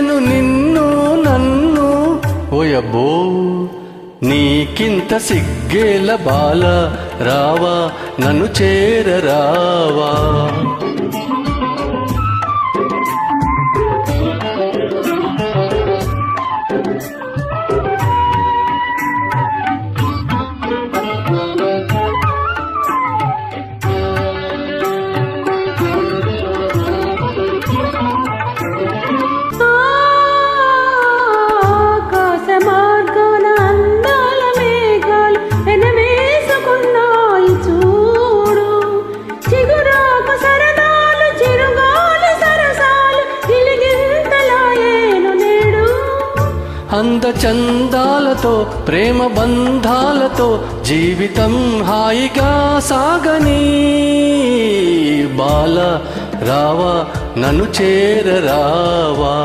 పిలిచేను నిన్ను నన్ను ఓయబ్బో నీకింత సిగ్గేల బాల రావా నన్ను చేరరావా అందచందాలతో ప్రేమ బంధాలతో జీవితం హాయిగా సాగని బాల రావా నన్ను చేరరావా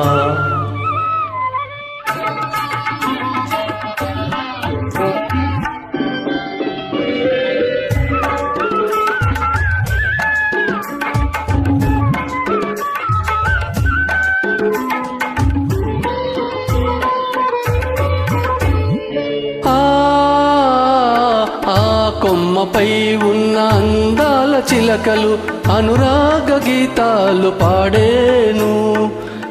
కొమ్మపై ఉన్న అందాల చిలకలు అనురాగ గీతాలు పాడేను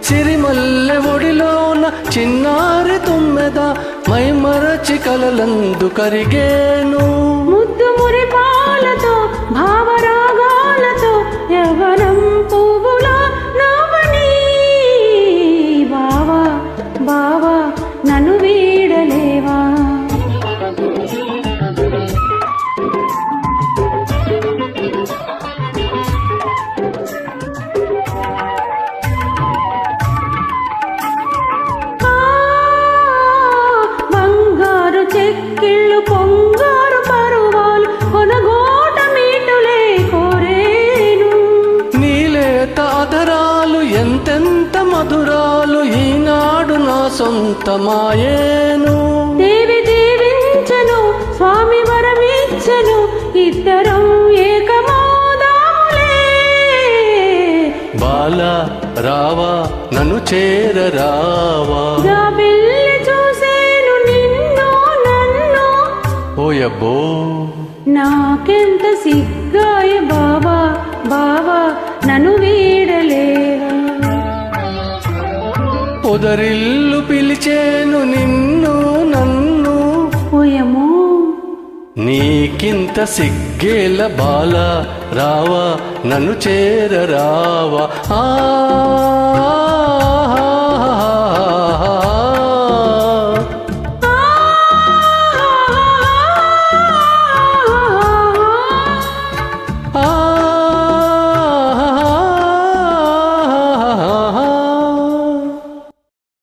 సిరిమల్లె ఒడిలోన చిన్నారి తుమ్మెద మైమరచి కలలందు కరిగేను ముద్దు మురిపాలతో భావరాగాలతో యవ్వనం పువ్వులా నవ్వని బావా బావా నన్ను వీడలేవా ఎంతెంత మధురాలు ఈనాడు నా సొంతమాయేను దేవి దీవించెను స్వామి వరమిచ్చెను ఇద్దరం ఏకమౌదాములే బాల రావా నన్ను చేరరావా జాబిల్లి చూసేను నిన్ను నన్ను ఓయబ్బో నాకెంత సిగ్గాయ బావా బావా నన్ను వీడలేవా పొదరిల్లు పిలిచేను నిన్ను నన్ను ఓయమ్మో నీకింత సిగ్గేల బాల రావా నన్ను చేరరావా